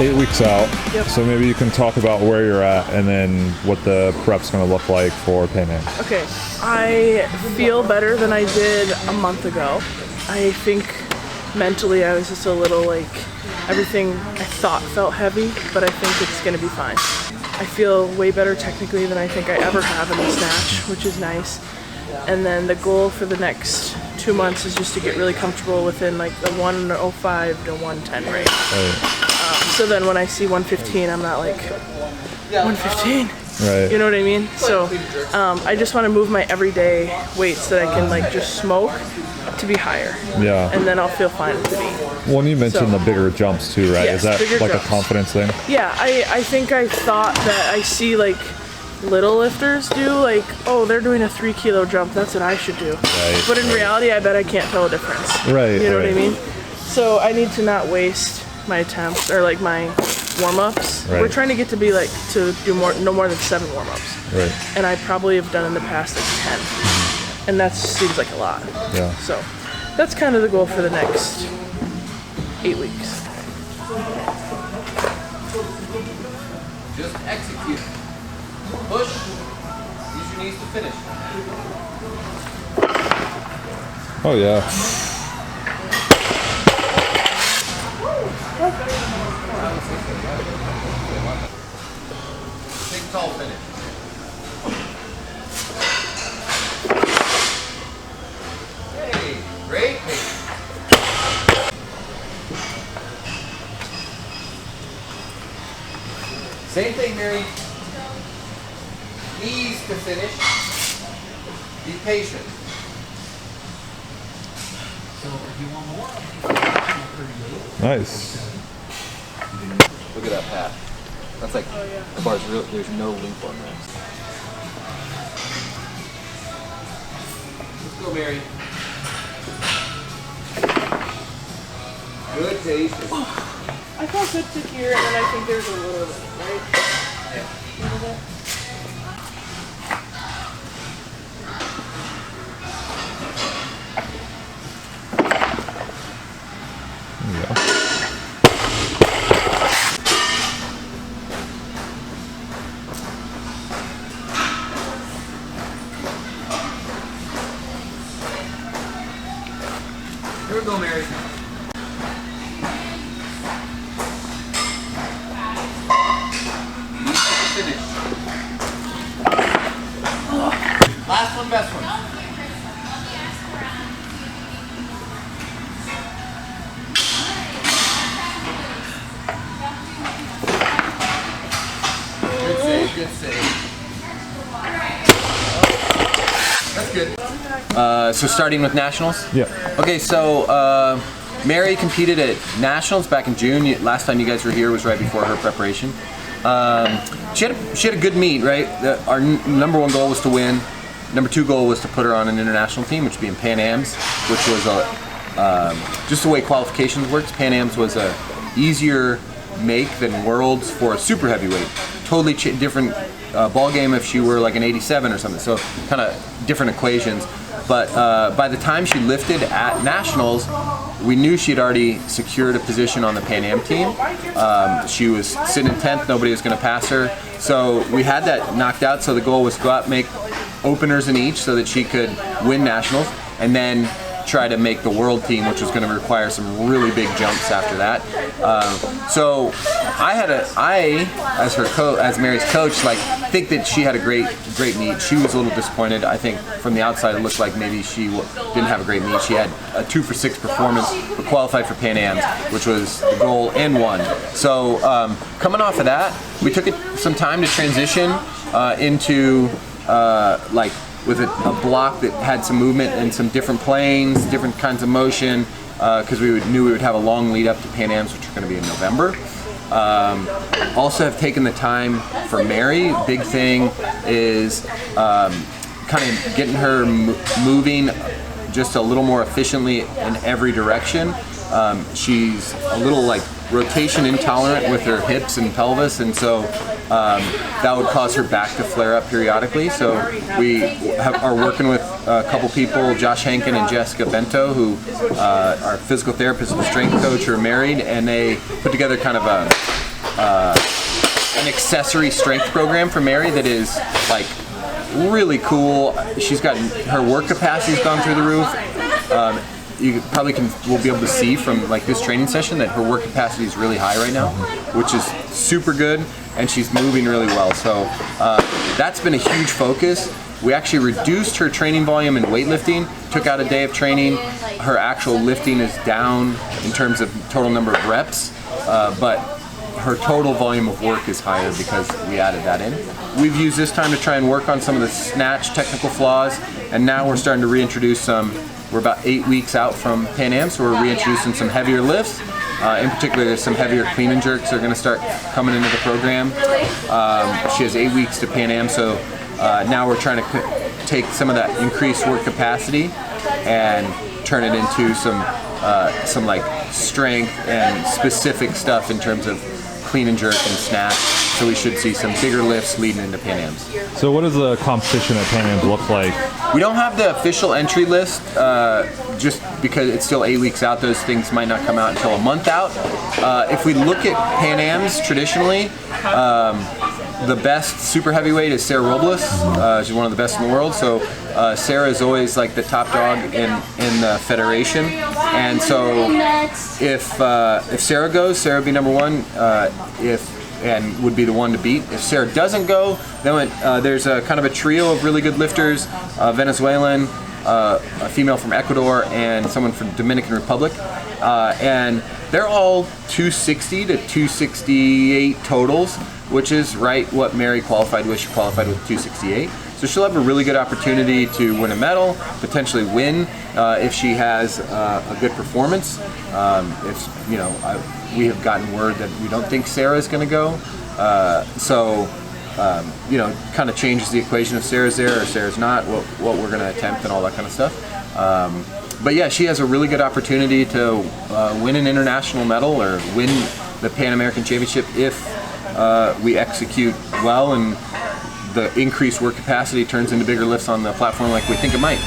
8 weeks out. Yep. So maybe you can talk about where you're at and then what the prep's going to look like for Pan Am. Okay, I feel better than I did a month ago. I think mentally I was just a little like, everything I thought felt heavy, but I think it's going to be fine. I feel way better technically than I think I ever have in the Snatch, which is nice. And then the goal for the next 2 months is just to get really comfortable within like the 105 to 110 range. So then when I see 115, I'm not like, 115? Right. You know what I mean? So I just want to move my everyday weights that I can like just smoke to be higher. Yeah. And then I'll feel fine with the meet. Well, and you mentioned So- the bigger jumps too, right? Yes, Is that bigger like jumps. a confidence thing? Yeah, I think I thought that I see like little lifters do like, oh, they're doing a 3 kilo jump, that's what I should do. Right, But in reality, I bet I can't tell a difference. Right, You know what I right. mean? So I need to not waste my attempts or like my warm-ups. Right. We're trying to get to be like to do no more than 7 warm-ups. Right. And I probably have done in the past like 10. And that seems like a lot. Yeah. So that's kind of the goal for the next 8 weeks. Just execute. Push. Use your knees to finish. Oh yeah. Big tall finish. Hey, great pace. Same thing, Mary. Knees to finish. Be patient. Nice. Look at that path. That's like the bar's real. There's no link on that. Let's go, Mary. Good pace. I felt good to here, and then I think there's a little bit, right? Yeah. A little bit. Here we go, Mary. Finish. Last one, best one. Good save, good save. That's good. So starting with nationals? Yeah. Okay, so Mary competed at nationals back in June. Last time you guys were here was right before her preparation. She had a good meet, right? Our number one goal was to win. Number two goal was to put her on an international team, which would be in Pan Am's, which was just the way qualifications works. Pan Am's was a easier make than Worlds for a super heavyweight. Totally different ball game if she were like an 87 or something. So kind of different equations. But by the time she lifted at nationals, we knew she'd already secured a position on the Pan Am team. She was sitting in 10th, nobody was going to pass her. So we had that knocked out, so the goal was to go out and make openers in each so that she could win nationals, and then try to make the world team, which was going to require some really big jumps after that. So I as her as Mary's coach, like think that she had a great meet. She was a little disappointed. I think from the outside it looked like maybe she didn't have a great meet. She had a 2 for 6 performance, but qualified for Pan Am's, which was the goal, and won. So coming off of that, we took some time to transition into like with a block that had some movement and some different planes, different kinds of motion, because we knew we would have a long lead up to Pan Am's, which are going to be in November. Also have taken the time for Mary. Big thing is kind of getting her moving just a little more efficiently in every direction. She's a little like rotation intolerant with her hips and pelvis, and so that would cause her back to flare up periodically. So we are working with a couple people, Josh Hankin and Jessica Bento, who are physical therapists and strength coach, are married, and they put together kind of an accessory strength program for Mary that is like really cool. She's got her work capacity's gone through the roof. You probably will be able to see from like this training session that her work capacity is really high right now, which is super good, and she's moving really well. So that's been a huge focus. We actually reduced her training volume in weightlifting, took out a day of training. Her actual lifting is down in terms of total number of reps, but her total volume of work is higher because we added that in. We've used this time to try and work on some of the snatch technical flaws, and now we're starting to reintroduce some. We're about 8 weeks out from Pan Am, so we're reintroducing some heavier lifts. In particular, there's some heavier clean and jerks that are going to start coming into the program. She has 8 weeks to Pan Am, so now we're trying to take some of that increased work capacity and turn it into some like strength and specific stuff in terms of clean and jerk and snatch. So we should see some bigger lifts leading into Pan Ams. So what does the competition at Pan Am's look like? We don't have the official entry list just because it's still 8 weeks out. Those things might not come out until a month out. If we look at Pan Am's traditionally, the best super heavyweight is Sarah Robles. She's one of the best in the world. So Sarah is always like the top dog in the federation. And so if Sarah goes, Sarah would be number one. And would be the one to beat. If Sarah doesn't go, then there's a kind of a trio of really good lifters, Venezuelan, a female from Ecuador, and someone from Dominican Republic. And they're all 260 to 268 totals, which is right what Mary qualified with. She qualified with 268. So she'll have a really good opportunity to win a medal, potentially win if she has a good performance. We have gotten word that we don't think Sarah is going to go. Kind of changes the equation if Sarah's there or Sarah's not, what we're going to attempt and all that kind of stuff. But yeah, she has a really good opportunity to win an international medal or win the Pan American Championship if we execute well and the increased work capacity turns into bigger lifts on the platform like we think it might.